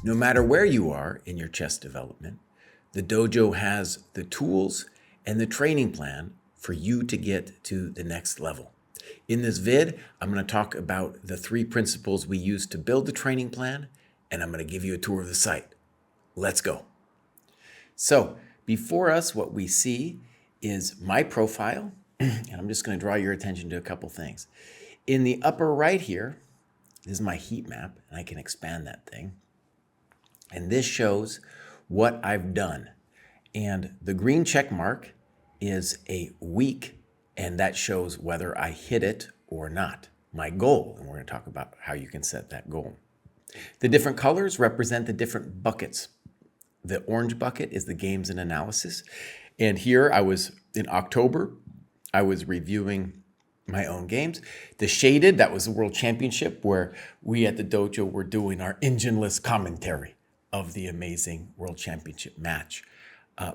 No matter where you are in your chess development, the dojo has the tools and the training plan for you to get to the next level. In this vid, I'm going to talk about the 3 principles we use to build the training plan, and I'm going to give you a tour of the site. Let's go. So before us, what we see is my profile, and I'm just going to draw your attention to a couple things. In the upper right here, this is my heat map, and I can expand that thing. And this shows what I've done. And the green check mark is a week, and that shows whether I hit it or not. My goal, and we're going to talk about how you can set that goal. The different colors represent the different buckets. The orange bucket is the games and analysis. And here I was in October, I was reviewing my own games. The shaded, that was the World Championship, where we at the dojo were doing our engineless commentary of the amazing World Championship match.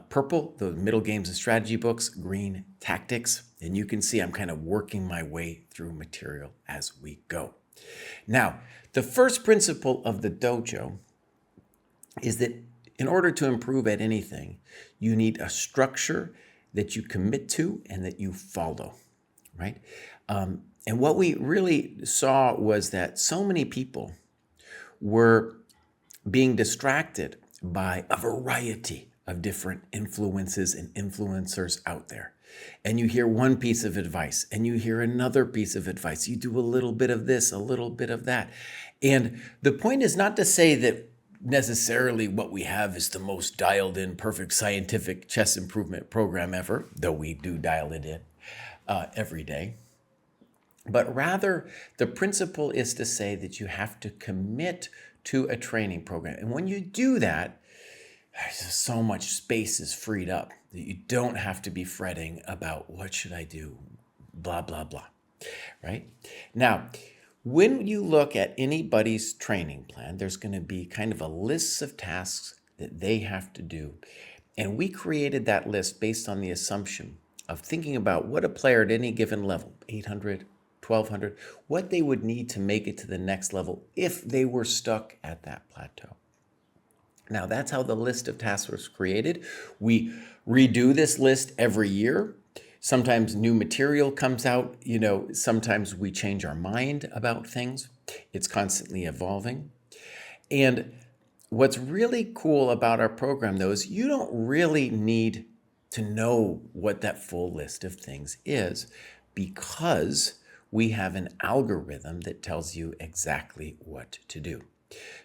Purple, the middle games and strategy books. Green, tactics. And you can see I'm kind of working my way through material as we go. Now, the first principle of the dojo is that in order to improve at anything, you need a structure that you commit to and that you follow, right? And what we really saw was that so many people were being distracted by a variety of different influences and influencers out there. And you hear one piece of advice and you hear another piece of advice. You do a little bit of this, a little bit of that. And the point is not to say that necessarily what we have is the most dialed in, perfect scientific chess improvement program ever, though we do dial it in every day. But rather, the principle is to say that you have to commit to a training program. And when you do that, so much space is freed up that you don't have to be fretting about what should I do, blah, blah, blah, right? Now, when you look at anybody's training plan, there's going to be kind of a list of tasks that they have to do. And we created that list based on the assumption of thinking about what a player at any given level, 800, 1200, what they would need to make it to the next level if they were stuck at that plateau. Now, that's how the list of tasks was created. We redo this list every year. Sometimes new material comes out, sometimes we change our mind about things. It's constantly evolving. And what's really cool about our program, though, is you don't really need to know what that full list of things is, because we have an algorithm that tells you exactly what to do.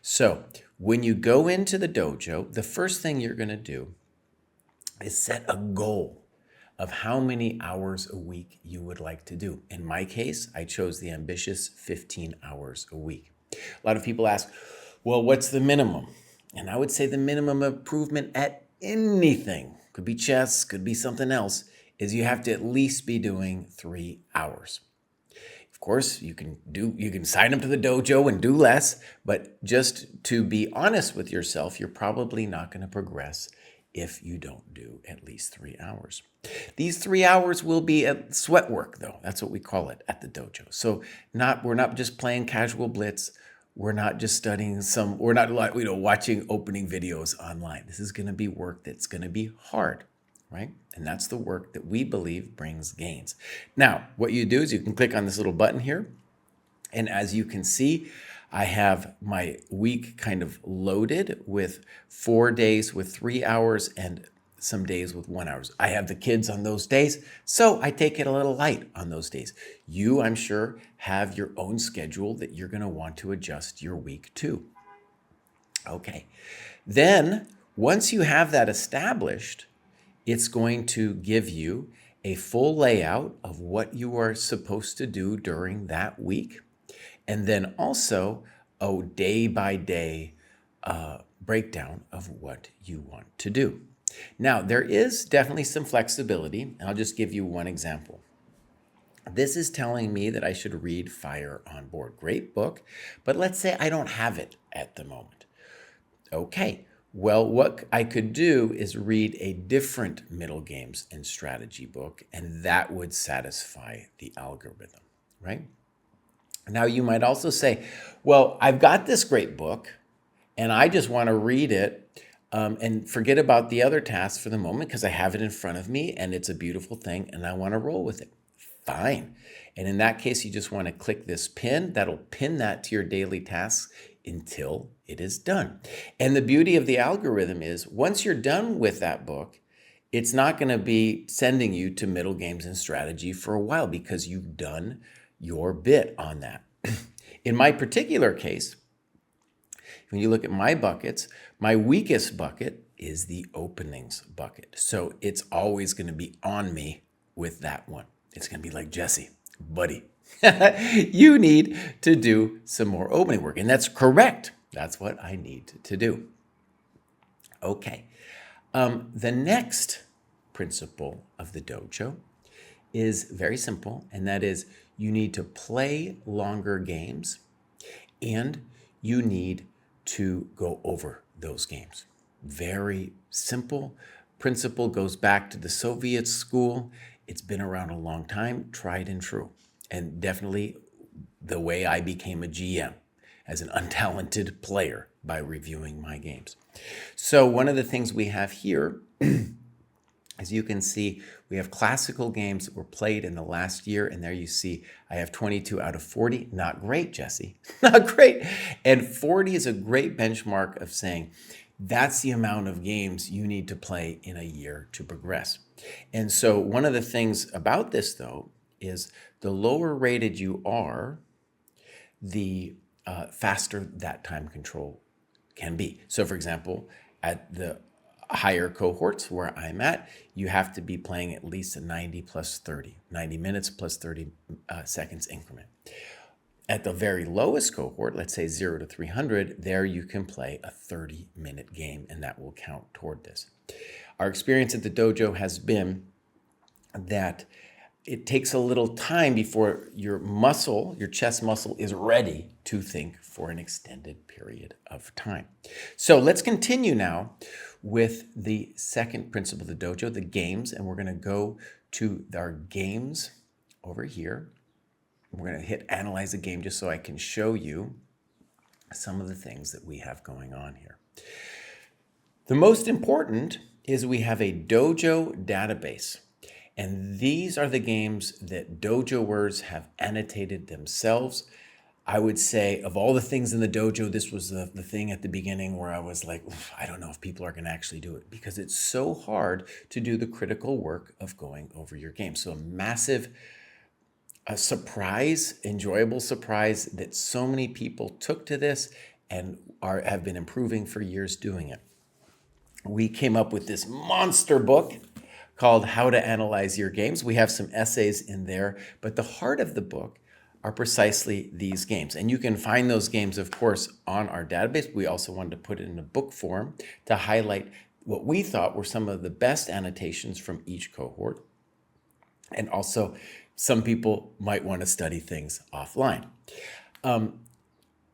So when you go into the dojo, the first thing you're going to do is set a goal of how many hours a week you would like to do. In my case, I chose the ambitious 15 hours a week. A lot of people ask, well, what's the minimum? And I would say the minimum improvement at anything, could be chess, could be something else, is you have to at least be doing 3 hours. Of course, you can sign up to the dojo and do less, but just to be honest with yourself, you're probably not going to progress if you don't do at least 3 hours. These 3 hours will be at sweat work, though. That's what we call it at the dojo. So we're not just playing casual blitz. We're not just studying we're not watching opening videos online. This is going to be work that's going to be hard, right? And that's the work that we believe brings gains. Now, what you do is you can click on this little button here. And as you can see, I have my week kind of loaded with 4 days with 3 hours and some days with 1 hour. I have the kids on those days, so I take it a little light on those days. You, I'm sure, have your own schedule that you're going to want to adjust your week to. Okay. Then, once you have that established, it's going to give you a full layout of what you are supposed to do during that week. And then also a day-by-day breakdown of what you want to do. Now, there is definitely some flexibility. I'll just give you one example. This is telling me that I should read Fire on Board. Great book, but let's say I don't have it at the moment. Okay, well, what I could do is read a different middle games and strategy book, and that would satisfy the algorithm, right? Now, you might also say, well, I've got this great book, and I just want to read it and forget about the other tasks for the moment because I have it in front of me and it's a beautiful thing and I want to roll with it. Fine. And in that case, you just want to click this pin. That'll pin that to your daily tasks until it is done. And the beauty of the algorithm is once you're done with that book, it's not going to be sending you to middle games and strategy for a while because you've done your bit on that. In my particular case, when you look at my buckets, my weakest bucket is the openings bucket. So it's always going to be on me with that one. It's going to be like, Jesse, buddy, you need to do some more opening work. And that's correct. That's what I need to do. Okay. The next principle of the dojo is very simple, and that is you need to play longer games and you need to go over those games. Very simple principle, goes back to the Soviet school. It's been around a long time, tried and true, and definitely the way I became a GM as an untalented player by reviewing my games. So one of the things we have here, as you can see, we have classical games that were played in the last year, and there you see I have 22 out of 40. Not great, Jesse, not great. And 40 is a great benchmark of saying that's the amount of games you need to play in a year to progress. And so one of the things about this, though, is the lower rated you are, the faster that time control can be. So for example, at the higher cohorts where I'm at, you have to be playing at least a 90 plus 30, 90 minutes plus 30 seconds increment. At the very lowest cohort, let's say 0 to 300, there you can play a 30-minute game and that will count toward this. Our experience at the dojo has been that it takes a little time before your muscle, your chest muscle, is ready to think for an extended period of time. So let's continue now with the second principle of the dojo, the games, and we're going to go to our games over here. We're going to hit analyze a game just so I can show you some of the things that we have going on here. The most important is we have a dojo database. And these are the games that dojoers have annotated themselves. I would say of all the things in the dojo, this was the thing at the beginning where I was like, I don't know if people are going to actually do it because it's so hard to do the critical work of going over your game. So a massive surprise, enjoyable surprise that so many people took to this and have been improving for years doing it. We came up with this monster book called How to Analyze Your Games. We have some essays in there, but the heart of the book are precisely these games. And you can find those games, of course, on our database. We also wanted to put it in a book form to highlight what we thought were some of the best annotations from each cohort. And also, some people might want to study things offline. Want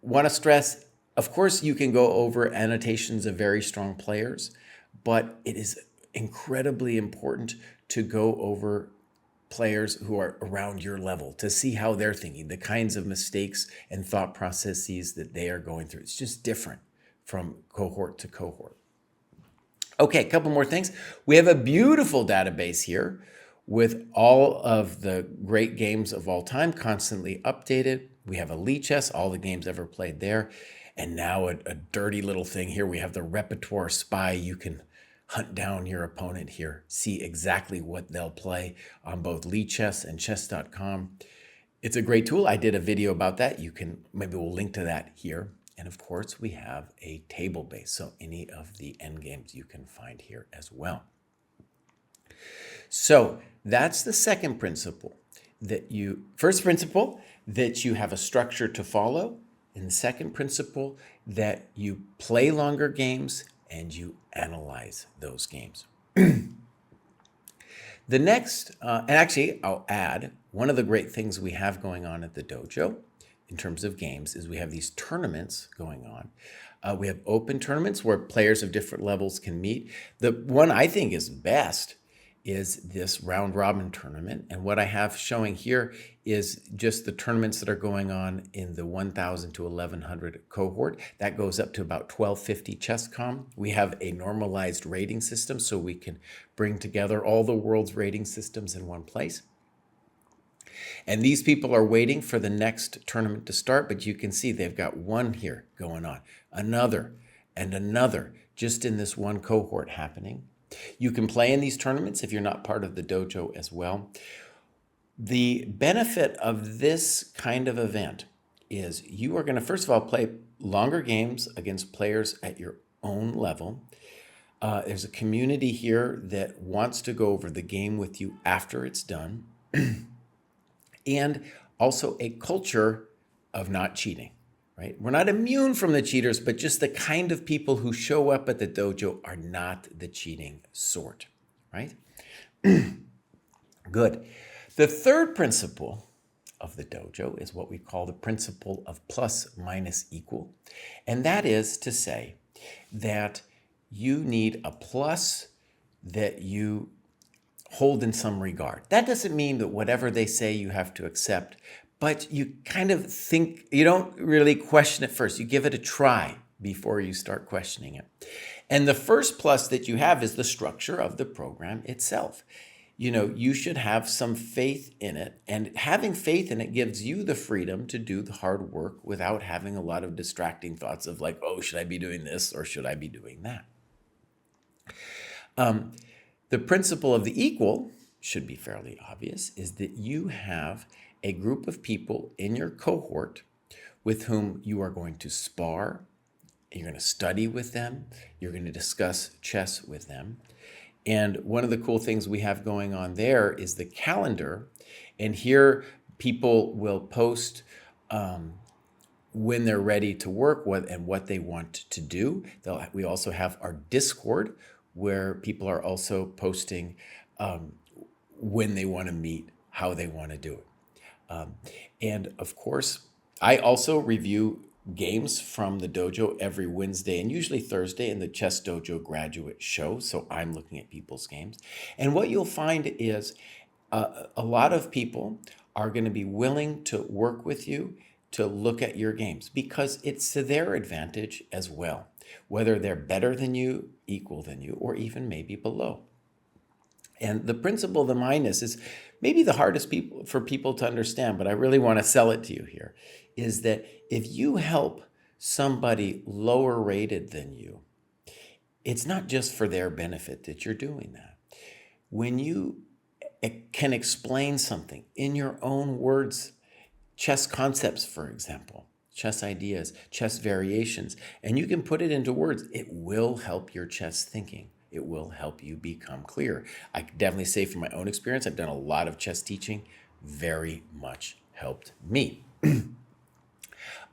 to stress, of course, you can go over annotations of very strong players, but it is incredibly important to go over players who are around your level to see how they're thinking, the kinds of mistakes and thought processes that they are going through. It's just different from cohort to cohort. Okay, a couple more things. We have a beautiful database here with all of the great games of all time, constantly updated. We have a Lichess, all the games ever played there. And now a dirty little thing here. We have the repertoire spy. You can hunt down your opponent here, see exactly what they'll play on both Lichess and chess.com. It's a great tool. I did a video about that. Maybe we'll link to that here. And of course, we have a table base. So any of the endgames you can find here as well. So that's the second principle first principle, that you have a structure to follow. And the second principle, that you play longer games and you analyze those games. The next, and actually I'll add, one of the great things we have going on at the dojo in terms of games is we have these tournaments going on. We have open tournaments where players of different levels can meet. The one I think is best is this round robin tournament. And what I have showing here is just the tournaments that are going on in the 1,000 to 1,100 cohort. That goes up to about 1,250 ChessCom. We have a normalized rating system, so we can bring together all the world's rating systems in one place. And these people are waiting for the next tournament to start, but you can see they've got one here going on, another, and another, just in this one cohort happening. You can play in these tournaments if you're not part of the dojo as well. The benefit of this kind of event is you are going to, first of all, play longer games against players at your own level. There's a community here that wants to go over the game with you after it's done. And also a culture of not cheating, right? We're not immune from the cheaters, but just the kind of people who show up at the dojo are not the cheating sort, right? Good. The third principle of the dojo is what we call the principle of plus minus equal. And that is to say that you need a plus that you hold in some regard. That doesn't mean that whatever they say you have to accept, but you kind of think, you don't really question it first. You give it a try before you start questioning it. And the first plus that you have is the structure of the program itself. You know, you should have some faith in it, and having faith in it gives you the freedom to do the hard work without having a lot of distracting thoughts of like, oh, should I be doing this or should I be doing that? The principle of the equal should be fairly obvious, is that you have a group of people in your cohort with whom you are going to spar, you're going to study with them, you're going to discuss chess with them. And one of the cool things we have going on there is the calendar. And here people will post when they're ready to work and what they want to do. We also have our Discord, where people are also posting when they want to meet, how they want to do it. And of course, I also review games from the dojo every Wednesday and usually Thursday in the ChessDojo graduate show. So I'm looking at people's games. And what you'll find is a lot of people are going to be willing to work with you to look at your games because it's to their advantage as well, whether they're better than you, equal than you, or even maybe below. And the principle of the minus is maybe the hardest for people to understand, but I really want to sell it to you here, is that if you help somebody lower rated than you, it's not just for their benefit that you're doing that. When you can explain something in your own words, chess concepts, for example, chess ideas, chess variations, and you can put it into words, it will help your chess thinking. It will help you become clear. I can definitely say from my own experience, I've done a lot of chess teaching, very much helped me.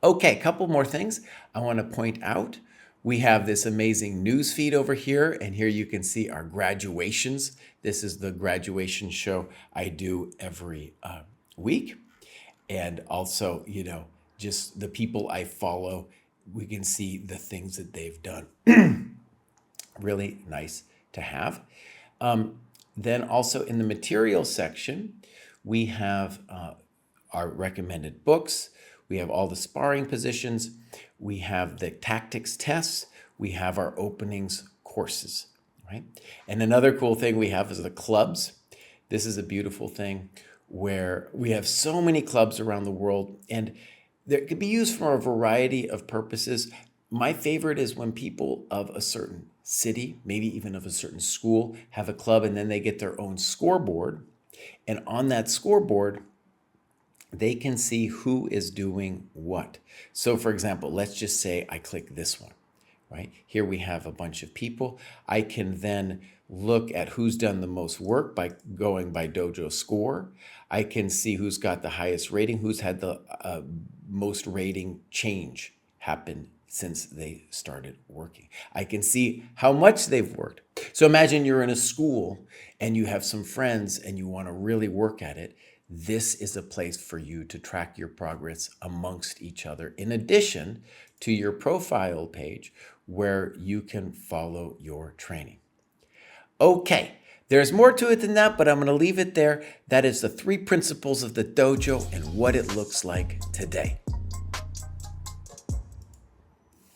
Okay, a couple more things I want to point out. We have this amazing news feed over here, and here you can see our graduations. This is the graduation show I do every week. And also, you know, just the people I follow, we can see the things that they've done. Really nice to have. Then also in the materials section, we have our recommended books. We have all the sparring positions. We have the tactics tests. We have our openings courses, right? And another cool thing we have is the clubs. This is a beautiful thing where we have so many clubs around the world, and they could be used for a variety of purposes. My favorite is when people of a certain city, maybe even of a certain school, have a club, and then they get their own scoreboard. And on that scoreboard, they can see who is doing what. So for example, let's just say I click this one, right? Here we have a bunch of people. I can then look at who's done the most work by going by dojo score. I can see who's got the highest rating, who's had the most rating change happen since they started working. I can see how much they've worked. So imagine you're in a school and you have some friends and you want to really work at it. This is a place for you to track your progress amongst each other, in addition to your profile page where you can follow your training. Okay, There's more to it than that, but I'm going to leave it there. That is the 3 principles of the dojo and what it looks like today.